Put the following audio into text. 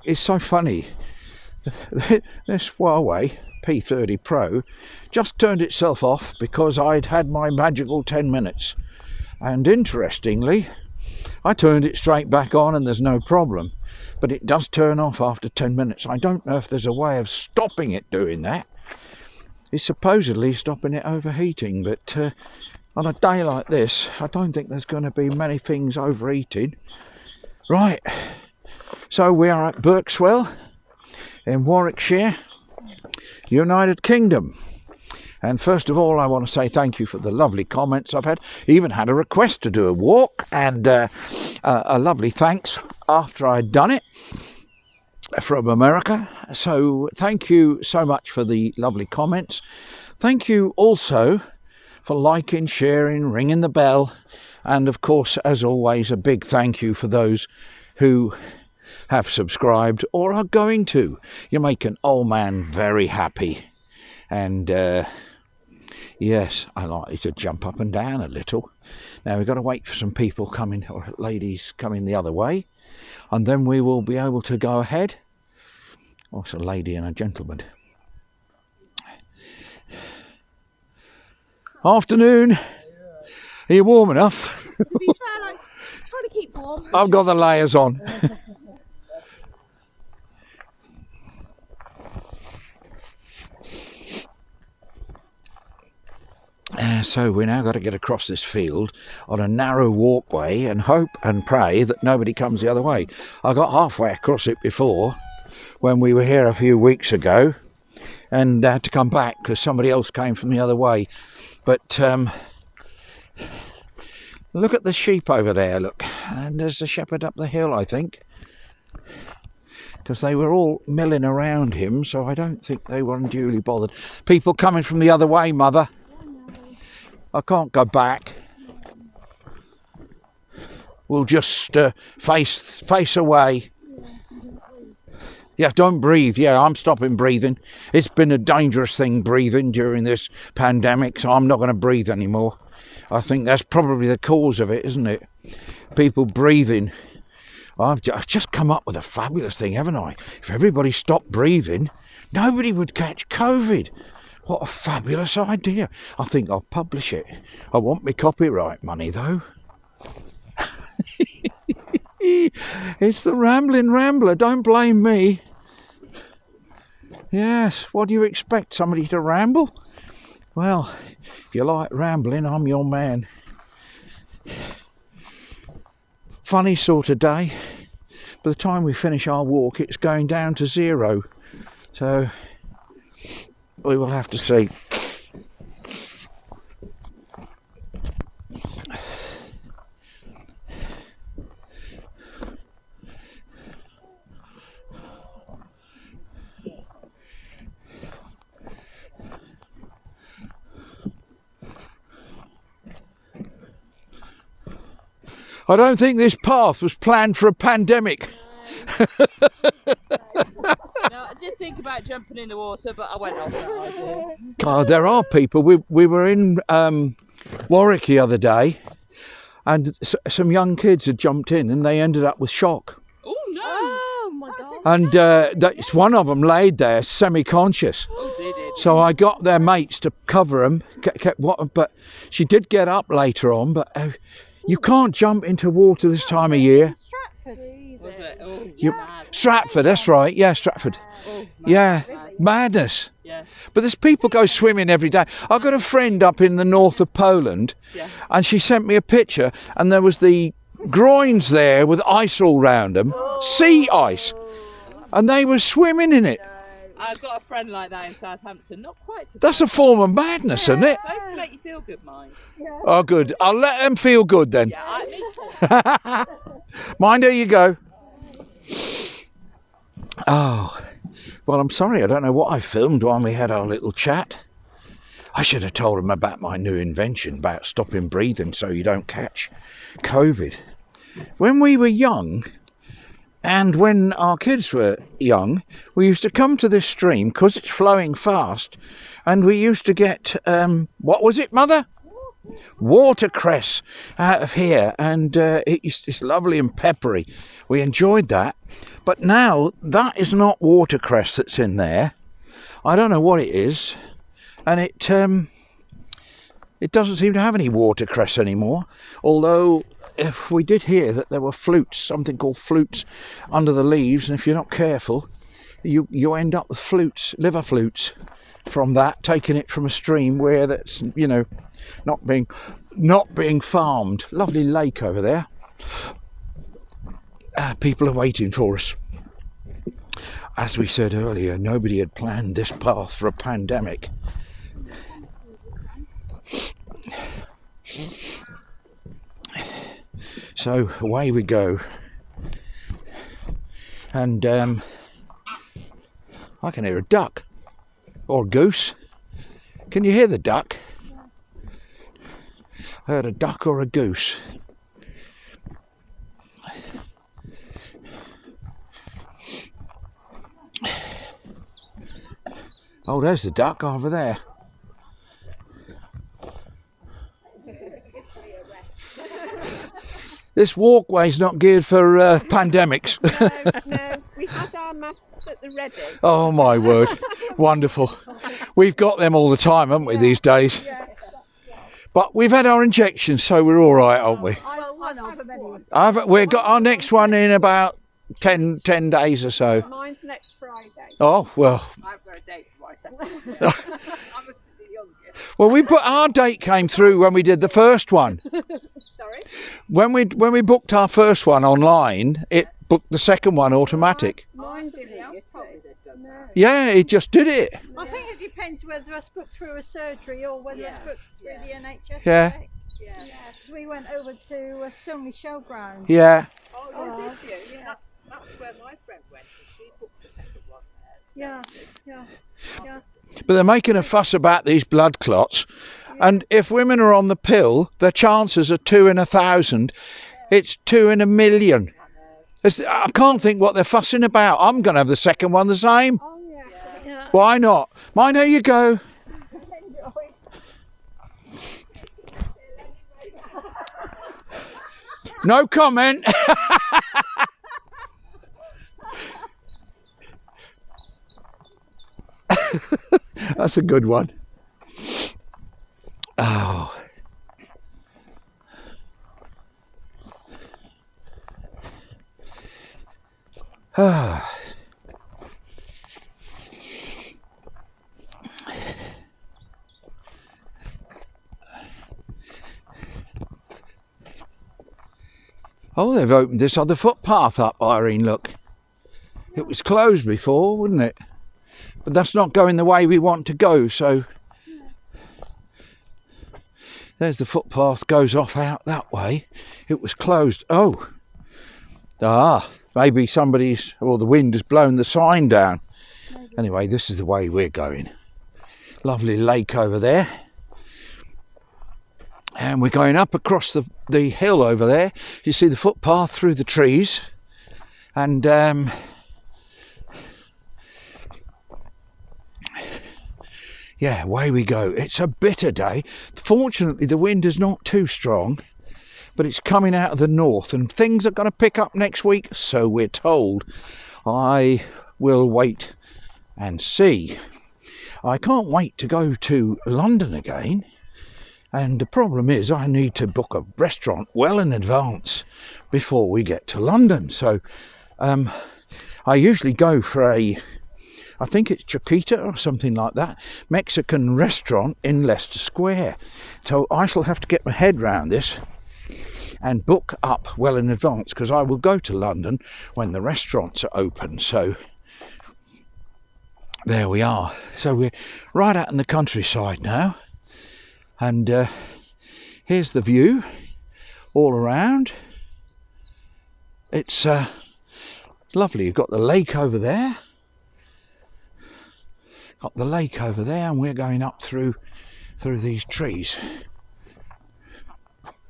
it's so funny. This Huawei P30 Pro just turned itself off because I'd had my magical 10 minutes. And interestingly, I turned it straight back on and there's no problem. But it does turn off after 10 minutes. I don't know if there's a way of stopping it doing that. It's supposedly stopping it overheating, but on a day like this, I don't think there's going to be many things overheating. Right, so we are at Berkswell in Warwickshire, United Kingdom. And first of all, I want to say thank you for the lovely comments I've had. Even had a request to do a walk, and a lovely thanks after I'd done it from America. So thank you so much for the lovely comments. Thank you also for liking, sharing, ringing the bell, and of course, as always, a big thank you for those who have subscribed or are going to. You make an old man very happy. And yes, I like you to jump up and down a little. Now we've got to wait for some people coming, or ladies coming the other way, and then we will be able to go ahead. Oh, it's a lady and a gentleman. Afternoon. Are you warm enough? To be fair, like, try to keep warm. I've got the layers on. So we now got to get across this field on a narrow walkway and hope and pray that nobody comes the other way. I got halfway across it before when we were here a few weeks ago and had to come back because somebody else came from the other way. But look at the sheep over there, look. And there's a shepherd up the hill, I think. Because they were all milling around him, so I don't think they were unduly bothered. People coming from the other way, Mother. I can't go back. We'll just face away. Yeah, don't breathe. Yeah, I'm stopping breathing. It's been a dangerous thing breathing during this pandemic, so I'm not going to breathe anymore. I think that's probably the cause of it, isn't it? People breathing. I've just come up with a fabulous thing, haven't I? If everybody stopped breathing, nobody would catch COVID. What a fabulous idea. I think I'll publish it. I want my copyright money, though. It's the Rambling Rambler, don't blame me. Yes, what do you expect, somebody to ramble? Well, if you like rambling, I'm your man. Funny sort of day. By the time we finish our walk, it's going down to 0. So we will have to see. I don't think this path was planned for a pandemic. No, I did think about jumping in the water, but I went off that idea. God, there are people. We were in Warwick the other day, and some young kids had jumped in, and they ended up with shock. Oh no! Oh my God! And one of them laid there semi-conscious. Oh dear. So I got their mates to cover them. But she did get up later on. But you can't jump into water this time of year. Stratford. Was it? Oh, Stratford, that's right. Yeah, Stratford. Oh, Yeah, madness. Yeah. But there's people go swimming every day. I've got a friend up in the north of Poland, Yeah. and she sent me a picture, and there was the groins there with ice all round them, sea ice, and they were swimming in it. I've got a friend like that in Southampton. Not quite so That's a form of madness, isn't it? supposed to make you feel good, mind. Oh, good. I'll let them feel good then. Yeah, I need to. Mind, there you go. Oh, well, I'm sorry. I don't know what I filmed while we had our little chat. I should have told him about my new invention about stopping breathing so you don't catch COVID. When we were young, and when our kids were young, we used to come to this stream because it's flowing fast, and we used to get, what was it, Mother? Watercress out of here, and it's lovely and peppery. We enjoyed that, But now that is not watercress that's in there. I don't know what it is, and it doesn't seem to have any watercress anymore. Although if we did hear that there were flutes, something called flutes under the leaves, and if you're not careful, you end up with flutes, liver flutes, from that, taking it from a stream where that's, you know, not being farmed. Lovely lake over there. People are waiting for us. As we said earlier, nobody had planned this path for a pandemic. So away we go. And I can hear a duck. Or a goose. Can you hear the duck? I heard a duck or a goose. Oh, there's the duck over there. This walkway's not geared for pandemics. No, we had our masks at the ready. Oh my word, wonderful. We've got them all the time, haven't we, these days? Yeah. But we've had our injections, so we're all right, aren't we? We've got our next one in about 10 days or so. Mine's next Friday. Oh, well. I've got a date for my second. I must be the youngest. Well, our date came through when we did the first one. Sorry? When we booked our first one online, it booked the second one automatic. Mine didn't, you see. No. Yeah, it just did it. I think it depends whether it's booked through a surgery or whether it's booked through the NHS. Yeah. Yeah. Because we went over to Stonley Showground. Yeah. Oh, did you? Yeah, that's where my friend went, and she booked the second one there. Yeah. But they're making a fuss about these blood clots. And if women are on the pill, their chances are 2 in 1,000. It's 2 in 1,000,000. I can't think what they're fussing about. I'm going to have the second one the same. Oh, yeah. Why not? Mine, there you go. No comment. That's a good one. Oh. Ah. Oh, they've opened this other footpath up, Irene, look. It was closed before, wouldn't it? But that's not going the way we want to go, so... There's the footpath, goes off out that way. It was closed. Oh. Maybe somebody's... or the wind has blown the sign down. Maybe. Anyway, this is the way we're going. Lovely lake over there. And we're going up across the hill over there. You see the footpath through the trees. And yeah, away we go. It's a bitter day. Fortunately, the wind is not too strong, but it's coming out of the north, and things are going to pick up next week, so we're told. I will wait and see. I can't wait to go to London again. And the problem is I need to book a restaurant well in advance before we get to London. So I usually go for I think it's Chiquita or something like that, Mexican restaurant in Leicester Square. So I shall have to get my head round this and book up well in advance, because I will go to London when the restaurants are open. So there we are. So we're right out in the countryside now. And here's the view all around. It's lovely. You've got the lake over there. Got the lake over there, and we're going up through these trees.